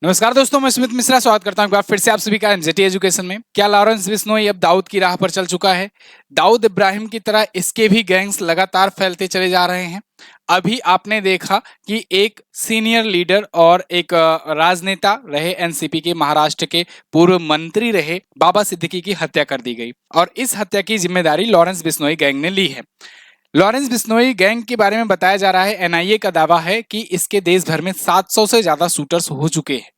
नमस्कार दोस्तों, मैं सुमित मिश्रा स्वागत करता हूं एक बार फिर से आप सभी का एनजेटी एजुकेशन में। क्या लॉरेंस बिश्नोई अब दाऊद की राह पर चल चुका है? दाऊद इब्राहिम की तरह इसके भी गैंग्स लगातार फैलते चले जा रहे हैं। अभी आपने देखा कि एक सीनियर लीडर और एक राजनेता रहे, एनसीपी के महाराष्ट्र के पूर्व मंत्री रहे बाबा सिद्दीकी की हत्या कर दी गई और इस हत्या की जिम्मेदारी लॉरेंस बिश्नोई गैंग ने ली है। लॉरेंस बिश्नोई गैंग के बारे में बताया जा रहा है, एनआईए का दावा है कि इसके देश भर में 700 से ज्यादा शूटर्स हो चुके हैं।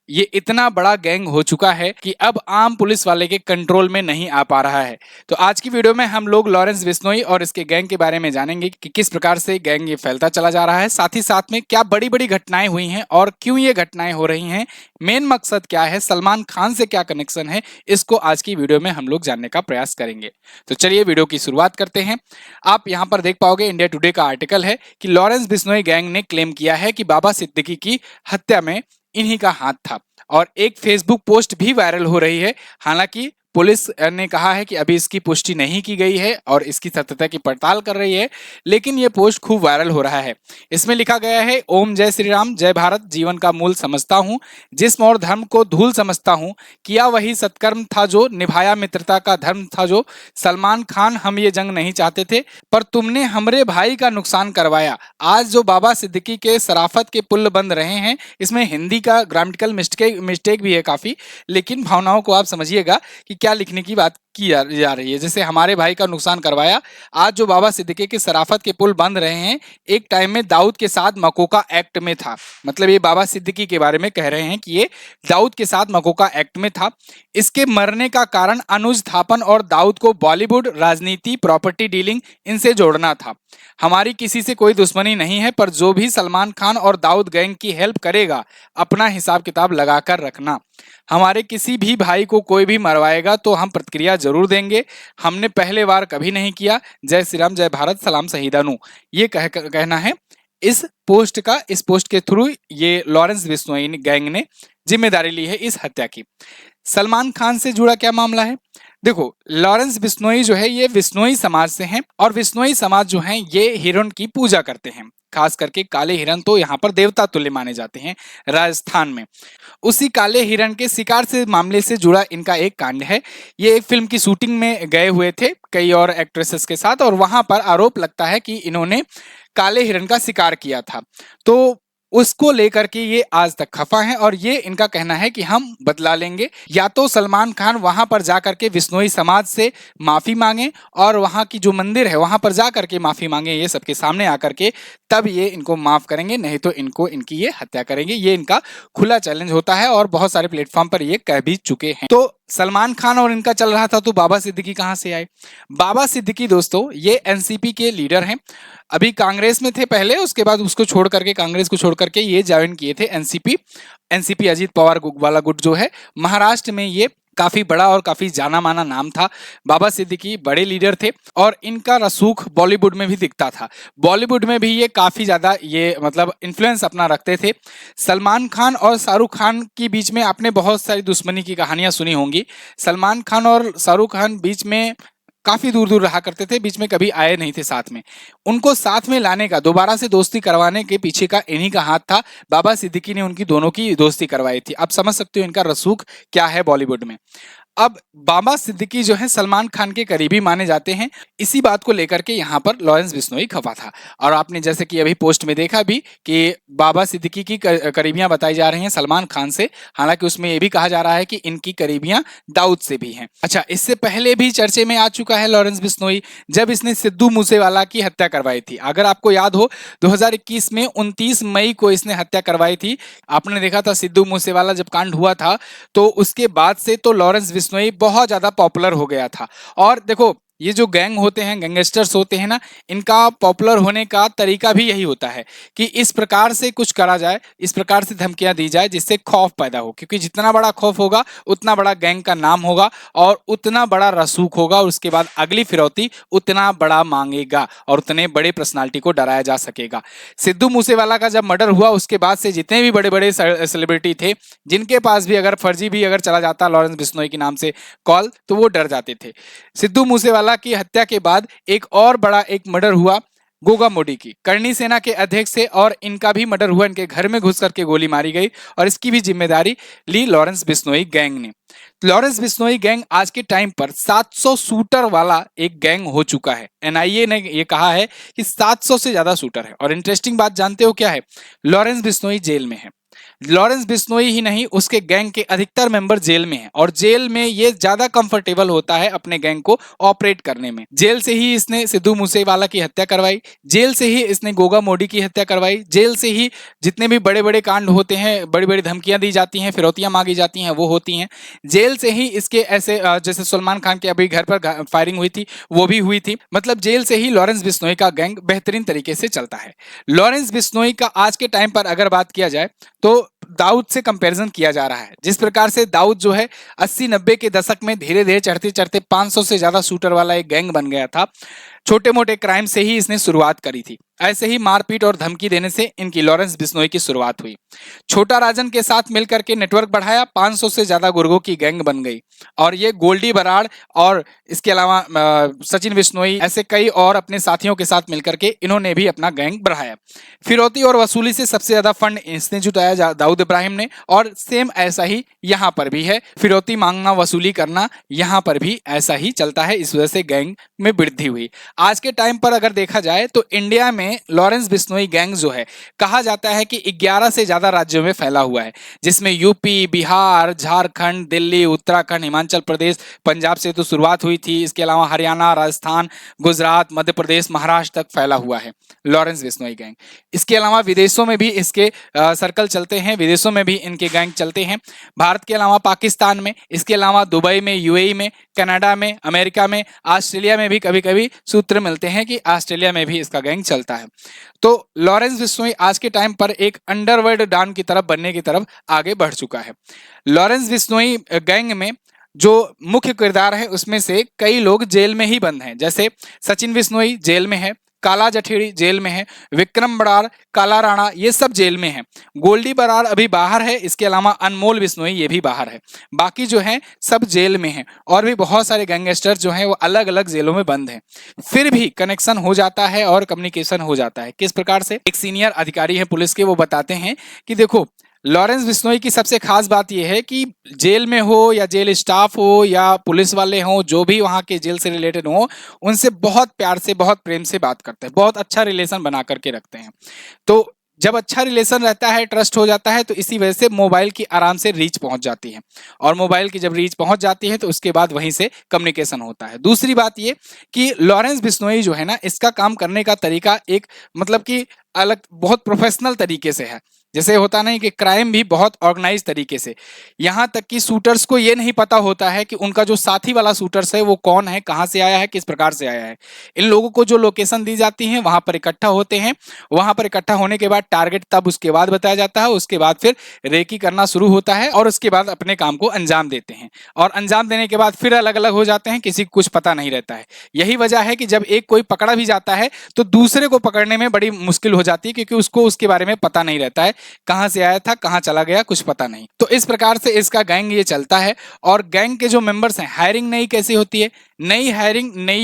ये इतना बड़ा गैंग हो चुका है कि अब आम पुलिस वाले के कंट्रोल में नहीं आ पा रहा है। तो आज की वीडियो में हम लोग लॉरेंस बिश्नोई और इसके गैंग के बारे में जानेंगे कि किस प्रकार से गैंग ये फैलता चला जा रहा है, साथ ही साथ में क्या बड़ी बड़ी घटनाएं हुई हैं और क्यों ये घटनाएं हो रही हैं, मेन मकसद क्या है, सलमान खान से क्या कनेक्शन है, इसको आज की वीडियो में हम लोग जानने का प्रयास करेंगे। तो चलिए वीडियो की शुरुआत करते हैं। आप यहाँ पर देख पाओगे, इंडिया टुडे का आर्टिकल है कि लॉरेंस बिश्नोई गैंग ने क्लेम किया है कि बाबा सिद्दीकी की हत्या में इन्हीं का हाथ था और एक फेसबुक पोस्ट भी वायरल हो रही है। हालांकि पुलिस ने कहा है कि अभी इसकी पुष्टि नहीं की गई है और इसकी सत्यता की पड़ताल कर रही है, लेकिन यह पोस्ट खूब वायरल हो रहा है। इसमें लिखा गया है, ओम जय श्री राम, जय भारत, जीवन का मूल समझता हूँ, जिस्म और धर्म को धूल समझता हूँ, किया वही सत्कर्म था जो, निभाया मित्रता का धर्म था जो, सलमान खान हम ये जंग नहीं चाहते थे पर तुमने हमरे भाई का नुकसान करवाया। आज जो बाबा सिद्दीकी के शराफत के पुल बंद रहे हैं, इसमें हिंदी का ग्रामेटिकल मिस्टेक भी है काफी, लेकिन भावनाओं को आप समझिएगा कि क्या लिखने की बात की जा रही है। जैसे हमारे भाई का नुकसान करवाया, आज जो बाबा सिद्दीकी के शराफत के पुल बंद रहे हैं, एक टाइम में दाऊद के साथ मकोका एक्ट में था। मतलब ये बाबा सिद्दीकी के बारे में कह रहे हैं कि ये दाऊद के साथ मकोका एक्ट में था। इसके मरने का कारण अनुज थापन और दाऊद को बॉलीवुड, राजनीति, प्रॉपर्टी डीलिंग, इनसे जोड़ना था। हमारी किसी से कोई दुश्मनी नहीं है, पर जो भी सलमान खान और दाऊद गैंग की हेल्प करेगा, अपना हिसाब किताब लगाकर रखना। हमारे किसी भी भाई को कोई भी मरवाएगा तो हम प्रतिक्रिया जरूर देंगे। हमने पहले बार कभी नहीं किया। जय श्री राम, जय भारत, सलाम शहीदानु। ये कहना है इस पोस्ट का। इस पोस्ट के थ्रू ये लॉरेंस बिश्नोई गैंग ने जिम्मेदारी ली है इस हत्या की। सलमान खान से जुड़ा क्या मामला है? देखो, लॉरेंस बिश्नोई जो है ये बिश्नोई समाज से हैं और बिश्नोई समाज जो है ये हिरण की पूजा करते हैं। खास करके काले हिरण तो यहाँ पर देवता तुल्य माने जाते हैं राजस्थान में। उसी काले हिरण के शिकार से मामले से जुड़ा इनका एक कांड है। ये एक फिल्म की शूटिंग में गए हुए थे कई और एक्ट्रेसेस के साथ और वहां पर आरोप लगता है कि इन्होंने काले हिरण का शिकार किया था। तो उसको लेकर के ये आज तक खफा हैं और ये इनका कहना है कि हम बदला लेंगे। या तो सलमान खान वहां पर जाकर के बिश्नोई समाज से माफी मांगे और वहां की जो मंदिर है वहां पर जाकर के माफी मांगे, ये सबके सामने आकर के, तब ये इनको माफ करेंगे, नहीं तो इनको इनकी ये हत्या करेंगे। ये इनका खुला चैलेंज होता है और बहुत सारे प्लेटफॉर्म पर ये कह भी चुके हैं। तो सलमान खान और इनका चल रहा था, तो बाबा सिद्दीकी कहां से आए? बाबा सिद्दीकी दोस्तों ये एनसीपी के लीडर हैं। अभी कांग्रेस में थे पहले, उसके बाद उसको छोड़ करके, कांग्रेस को छोड़ करके ये ज्वाइन किए थे एनसीपी। एनसीपी अजीत पवार वाला गुट जो है, महाराष्ट्र में ये काफी बड़ा और काफी जाना माना नाम था। बाबा सिद्दीकी बड़े लीडर थे और इनका रसूख बॉलीवुड में भी दिखता था। बॉलीवुड में भी ये काफी ज्यादा ये मतलब इन्फ्लुएंस अपना रखते थे। सलमान खान और शाहरुख खान के बीच में आपने बहुत सारी दुश्मनी की कहानियां सुनी होंगी। सलमान खान और शाहरुख खान बीच में काफी दूर दूर रहा करते थे, बीच में कभी आए नहीं थे साथ में। उनको साथ में लाने का, दोबारा से दोस्ती करवाने के पीछे का इन्हीं का हाथ था। बाबा सिद्दीकी ने उनकी दोनों की दोस्ती करवाई थी। आप समझ सकते हो इनका रसूख क्या है बॉलीवुड में। अब बाबा सिद्दीकी जो है सलमान खान के करीबी माने जाते हैं। इसी बात को लेकर के यहाँ पर लॉरेंस बिश्नोई खफा था और आपने जैसे कि अभी पोस्ट में देखा भी कि बाबा सिद्दीकी की करीबियां बताई जा रही हैं सलमान खान से। हालांकि उसमें यह भी कहा जा रहा है कि इनकी करीबियां दाऊद से भी हैं। अच्छा, इससे पहले भी चर्चे में आ चुका है लॉरेंस बिश्नोई, जब इसने सिद्धू मूसेवाला की हत्या करवाई थी। अगर आपको याद हो, 2021 में 29 मई को इसने हत्या करवाई थी। आपने देखा था सिद्धू मूसेवाला जब कांड हुआ था, तो उसके बाद से तो लॉरेंस बिश्नोई बहुत ज्यादा पॉपुलर हो गया था। और देखो, ये जो गैंग होते हैं, गैंगस्टर्स होते हैं ना, इनका पॉपुलर होने का तरीका भी यही होता है कि इस प्रकार से कुछ करा जाए, इस प्रकार से धमकियां दी जाए जिससे खौफ पैदा हो। क्योंकि जितना बड़ा खौफ होगा उतना बड़ा गैंग का नाम होगा और उतना बड़ा रसूख होगा और उसके बाद अगली फिरौती उतना बड़ा मांगेगा और उतने बड़े पर्सनालिटी को डराया जा सकेगा। सिद्धू मूसेवाला का जब मर्डर हुआ उसके बाद से जितने भी बड़े बड़े सेलिब्रिटी थे, जिनके पास भी अगर फर्जी भी अगर चला जाता लॉरेंस बिश्नोई के नाम से कॉल, तो वो डर जाते थे। सिद्धू मूसेवाला की हत्या के बाद एक और बड़ा एक मर्डर हुआ गोगा मोडी की करनी सेना के अध्यक्ष थे और इनका भी मर्डर हुआ, इनके घर में घुस करके गोली मारी गई और इसकी भी जिम्मेदारी ली लॉरेंस बिश्नोई गैंग ने। लॉरेंस बिश्नोई गैंग आज के टाइम पर 700 शूटर वाला एक गैंग हो चुका है। एनआईए ने ये कहा है कि 700 से ज्यादा शूटर है। और इंटरेस्टिंग बात जानते हो क्या है? लॉरेंस बिश्नोई जेल में है। लॉरेंस बिश्नोई ही नहीं, उसके गैंग के अधिकतर मेंबर जेल में हैं और जेल में ये ज्यादा कंफर्टेबल होता है अपने गैंग को ऑपरेट करने में। जेल से ही इसने सिद्धू मूसेवाला की हत्या करवाई, जेल से ही इसने गोगा मोडी की हत्या करवाई, जेल से ही जितने भी बड़े बड़े कांड होते हैं, बड़ी बड़ी धमकियां दी जाती हैं, फिरौतियां मांगी जाती हैं, वो होती हैं। जेल से ही इसके ऐसे जैसे सलमान खान के अभी घर पर फायरिंग हुई थी, वो भी हुई थी। मतलब जेल से ही लॉरेंस बिश्नोई का गैंग बेहतरीन तरीके से चलता है। लॉरेंस बिश्नोई का आज के टाइम पर अगर बात किया जाए तो दाऊद से कंपैरिजन किया जा रहा है। जिस प्रकार से दाऊद जो है 80-90 के दशक में धीरे धीरे चढ़ते चढ़ते 500 से ज्यादा शूटर वाला एक गैंग बन गया था। छोटे मोटे क्राइम से ही इसने शुरुआत करी थी। ऐसे ही मारपीट और धमकी देने से इनकी लॉरेंस बिश्नोई की शुरुआत हुई। छोटा राजन के साथ मिलकर के नेटवर्क बढ़ाया, 500 से ज्यादा गुर्गों की गैंग बन गई और ये गोल्डी बराड़ और इसके अलावा सचिन बिश्नोई ऐसे कई और अपने साथियों के साथ मिलकर के इन्होंने भी अपना गैंग बढ़ाया। फिरौती और वसूली से सबसे ज्यादा फंड इसने जुटाया दाऊद इब्राहिम ने, और सेम ऐसा ही यहाँ पर भी है। फिरौती मांगना, वसूली करना यहाँ पर भी ऐसा ही चलता है। इस वजह से गैंग में वृद्धि हुई। आज के टाइम पर अगर देखा जाए तो इंडिया में लॉरेंस बिश्नोई गैंग जो है, कहा जाता है कि 11 से ज्यादा राज्यों में फैला हुआ है, जिसमें यूपी, बिहार, झारखंड, दिल्ली, उत्तराखंड, हिमाचल प्रदेश, पंजाब से तो शुरुआत हुई थी, इसके अलावा हरियाणा, राजस्थान, गुजरात, मध्य प्रदेश, महाराष्ट्र तक फैला हुआ है लॉरेंस बिश्नोई गैंग। इसके अलावा विदेशों में भी इसके सर्कल चलते हैं, विदेशों में भी इनके गैंग चलते हैं। भारत के अलावा पाकिस्तान में, इसके अलावा दुबई में, यूएई में, कनाडा में, अमेरिका में, ऑस्ट्रेलिया में भी कभी कभी सूत्र मिलते हैं कि ऑस्ट्रेलिया में भी इसका गैंग चलता है। तो लॉरेंस बिश्नोई आज के टाइम पर एक अंडरवर्ल्ड डॉन की तरफ बनने की तरफ आगे बढ़ चुका है। लॉरेंस बिश्नोई गैंग में जो मुख्य किरदार है उसमें से कई लोग जेल में ही बंद हैं। जैसे सचिन बिश्नोई जेल में है, काला जठेड़ी जेल में है, विक्रम बराड़, काला राणा, ये सब जेल में है। गोल्डी बराड़ अभी बाहर है, इसके अलावा अनमोल बिश्नोई ये भी बाहर है। बाकी जो है सब जेल में है और भी बहुत सारे गैंगस्टर जो हैं वो अलग अलग जेलों में बंद हैं। फिर भी कनेक्शन हो जाता है और कम्युनिकेशन हो जाता है। किस प्रकार से? एक सीनियर अधिकारी है पुलिस के, वो बताते हैं कि देखो, लॉरेंस बिश्नोई की सबसे खास बात यह है कि जेल में हो या जेल स्टाफ हो या पुलिस वाले हो, जो भी वहाँ के जेल से रिलेटेड हो, उनसे बहुत प्यार से, बहुत प्रेम से बात करते हैं, बहुत अच्छा रिलेशन बना करके रखते हैं। तो जब अच्छा रिलेशन रहता है, ट्रस्ट हो जाता है, तो इसी वजह से मोबाइल की आराम से रीच पहुंच जाती है और मोबाइल की जब रीच पहुंच जाती है तो उसके बाद वहीं से कम्युनिकेशन होता है। दूसरी बात ये कि लॉरेंस बिश्नोई जो है ना, इसका काम करने का तरीका एक मतलब कि अलग, बहुत प्रोफेशनल तरीके से है। जैसे होता नहीं कि क्राइम भी बहुत ऑर्गेनाइज तरीके से, यहाँ तक कि शूटर्स को ये नहीं पता होता है कि उनका जो साथी वाला शूटर्स है वो कौन है, कहाँ से आया है, किस प्रकार से आया है। इन लोगों को जो लोकेशन दी जाती है वहां पर इकट्ठा होते हैं। वहां पर इकट्ठा होने के बाद टारगेट तब उसके बाद बताया जाता है, उसके बाद फिर रेकी करना शुरू होता है और उसके बाद अपने काम को अंजाम देते हैं और अंजाम देने के बाद फिर अलग अलग हो जाते हैं, किसी को कुछ पता नहीं रहता है। यही वजह है कि जब एक कोई पकड़ा भी जाता है तो दूसरे को पकड़ने में बड़ी मुश्किल हो जाती है, क्योंकि उसको उसके बारे में पता नहीं रहता है, कहां से आया था, कहां चला गया, कुछ पता नहीं। तो इस प्रकार से इसका गैंग ये चलता है। और गैंग के जो मेंबर्स हैं, हायरिंग नई कैसी होती है? नई हायरिंग नई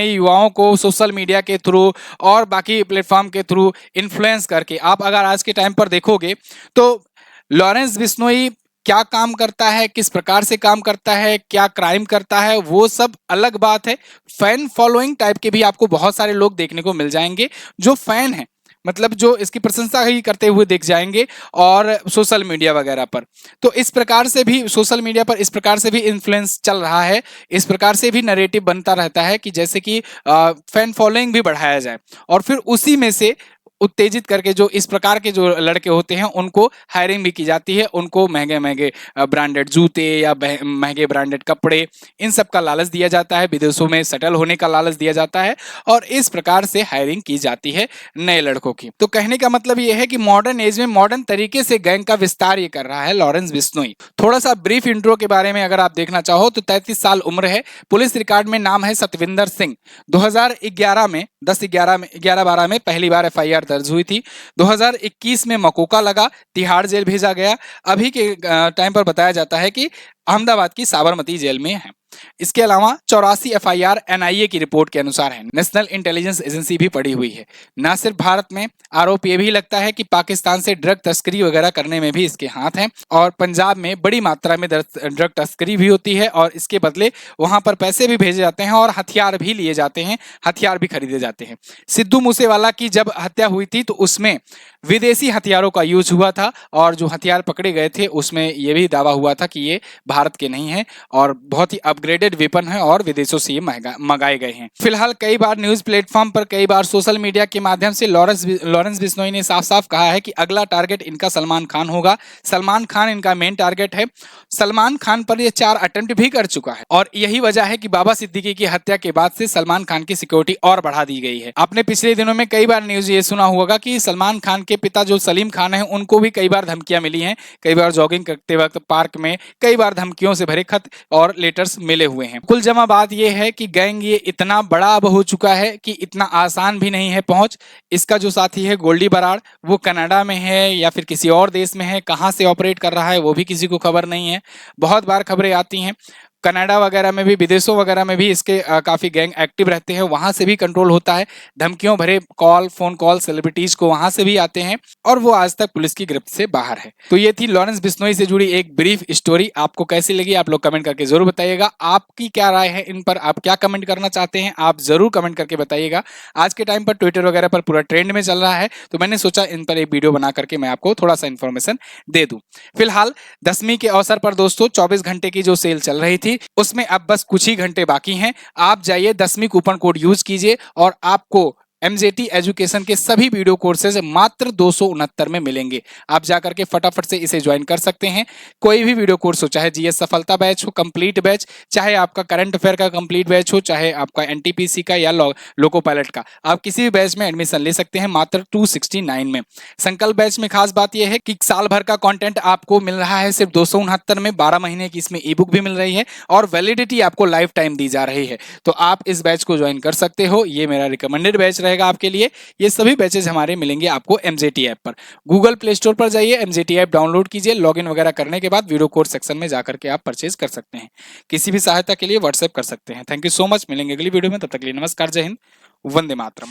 युवाओं को सोशल मीडिया के थ्रू और बाकी प्लेटफॉर्म के थ्रू इन्फ्लुएंस करके, आप अगर आज के टाइम पर देखोगे तो लॉरेंस बिश्नोई क्या काम करता है, किस प्रकार से काम करता है, क्या क्राइम करता है, वो सब अलग बात है। फैन फॉलोइंग टाइप के भी आपको बहुत सारे लोग देखने को मिल जाएंगे जो फैन हैं, मतलब जो इसकी प्रशंसा ही करते हुए दिख जाएंगे और सोशल मीडिया वगैरह पर। तो इस प्रकार से भी सोशल मीडिया पर इस प्रकार से भी इन्फ्लुएंस चल रहा है, इस प्रकार से भी नैरेटिव बनता रहता है कि जैसे कि फैन फॉलोइंग भी बढ़ाया जाए और फिर उसी में से उत्तेजित करके जो इस प्रकार के जो लड़के होते हैं उनको हायरिंग भी की जाती है, उनको महंगे महंगे ब्रांडेड जूते या महंगे ब्रांडेड कपड़े, इन सब का लालच दिया जाता है, विदेशों में सेटल होने का लालच दिया जाता है और इस प्रकार से हायरिंग की जाती है नए लड़कों की। तो कहने का मतलब ये है कि मॉडर्न एज में मॉडर्न तरीके से गैंग का विस्तार ये कर रहा है लॉरेंस बिश्नोई। थोड़ा सा ब्रीफ इंट्रो के बारे में अगर आप देखना चाहो तो 33 साल उम्र है, पुलिस रिकॉर्ड में नाम है सतविंदर सिंह। 2011 में 11-12 में पहली बार एफआईआर दर्ज हुई थी। 2021 में मकोका लगा, तिहाड़ जेल भेजा गया। अभी के टाइम पर बताया जाता है कि अहमदाबाद की साबरमती जेल में है। इसके अलावा 84 FIR NIA की रिपोर्ट के अनुसार है, नेशनल इंटेलिजेंस एजेंसी भी पड़ी हुई है। न सिर्फ भारत में आरोप ये भी लगता है कि पाकिस्तान से ड्रग तस्करी वगैरह करने में भी इसके हाथ हैं और पंजाब में बड़ी मात्रा में ड्रग तस्करी भी होती है और इसके बदले वहां पर पैसे भी भेजे जाते हैं और हथियार भी लिए जाते हैं, हथियार भी खरीदे जाते हैं। सिद्धू मूसेवाला की जब हत्या हुई थी तो उसमें विदेशी हथियारों का यूज हुआ था और जो हथियार पकड़े गए थे उसमें यह भी दावा हुआ था कि ये भारत के नहीं है और बहुत ही अपग्रेडेड वेपन है और विदेशों से ये मंगाए गए हैं। फिलहाल कई बार न्यूज प्लेटफॉर्म पर, कई बार सोशल मीडिया के माध्यम से लॉरेंस बिश्नोई ने साफ साफ कहा है कि अगला टारगेट इनका सलमान खान होगा। सलमान खान इनका मेन टारगेट है। सलमान खान पर ये 4 अटेम्प्ट भी कर चुका है और यही वजह है कि बाबा सिद्दीकी की हत्या के बाद से सलमान खान की सिक्योरिटी और बढ़ा दी गई है। आपने पिछले दिनों में कई बार न्यूज ये सुना होगा कि सलमान खान के पिता जो सलीम खान है उनको भी कई बार धमकियां मिली हैं, कई बार जॉगिंग करते वक्त पार्क में कई बार धमकियों से भरे खत और लेटर्स मिले हुए हैं। कुल जमा बात यह है कि गैंग ये इतना बड़ा अब हो चुका है कि इतना आसान भी नहीं है पहुंच। इसका जो साथी है गोल्डी बराड़, वो कनाडा में है या फिर किसी और देश में है, कहां से ऑपरेट कर रहा है वो भी किसी को खबर नहीं है। बहुत बार खबरें आती हैं कनाडा वगैरह में भी, विदेशों वगैरह में भी इसके काफी गैंग एक्टिव रहते हैं, वहां से भी कंट्रोल होता है। धमकियों भरे कॉल, फोन कॉल सेलिब्रिटीज को वहां से भी आते हैं और वो आज तक पुलिस की गिरफ्त से बाहर है। तो ये थी लॉरेंस बिश्नोई से जुड़ी एक ब्रीफ स्टोरी। आपको कैसी लगी आप लोग कमेंट करके जरूर बताइएगा। आपकी क्या राय है इन पर, आप क्या कमेंट करना चाहते हैं आप जरूर कमेंट करके बताइएगा। आज के टाइम पर ट्विटर वगैरह पर पूरा ट्रेंड में चल रहा है तो मैंने सोचा इन पर एक वीडियो बना करके मैं आपको थोड़ा सा इन्फॉर्मेशन दे दूं। फिलहाल 10वीं के अवसर पर दोस्तों 24 घंटे की जो सेल चल रही थी उसमें अब बस कुछ ही घंटे बाकी हैं। आप जाइए 10वीं कूपन कोड यूज कीजिए और आपको MJT एजुकेशन के सभी वीडियो कोर्सेज मात्र 269 में मिलेंगे। आप जाकर के फटाफट से इसे ज्वाइन कर सकते हैं। कोई भी वीडियो कोर्स हो, चाहे GS सफलता बैच हो कंप्लीट बैच, चाहे आपका करंट अफेयर का कंप्लीट बैच हो, चाहे आपका NTPC का या लोको पायलट का, आप किसी भी बैच में एडमिशन ले सकते हैं मात्र 269 में। संकल्प बैच में खास बात यह है कि साल भर का कंटेंट आपको मिल रहा है सिर्फ 269 में। 12 महीने की इसमें ई बुक भी मिल रही है और वैलिडिटी आपको लाइफ टाइम दी जा रही है। तो आप इस बैच को ज्वाइन कर सकते हो, ये मेरा रिकमेंडेड बैच रहेगा आपके लिए। ये सभी बैचेज हमारे मिलेंगे आपको MJT ऐप पर। गूगल प्ले स्टोर पर जाइए, MJT ऐप डाउनलोड कीजिए, लॉगिन वगैरह करने के बाद वीडियो कोर्स सेक्शन में जाकर के आप परचेज कर सकते हैं। किसी भी सहायता के लिए व्हाट्सएप कर सकते हैं। Thank you so much. मिलेंगे अगली वीडियो में, तब तक के लिए नमस्कार, जय हिंद, वंदे मातरम।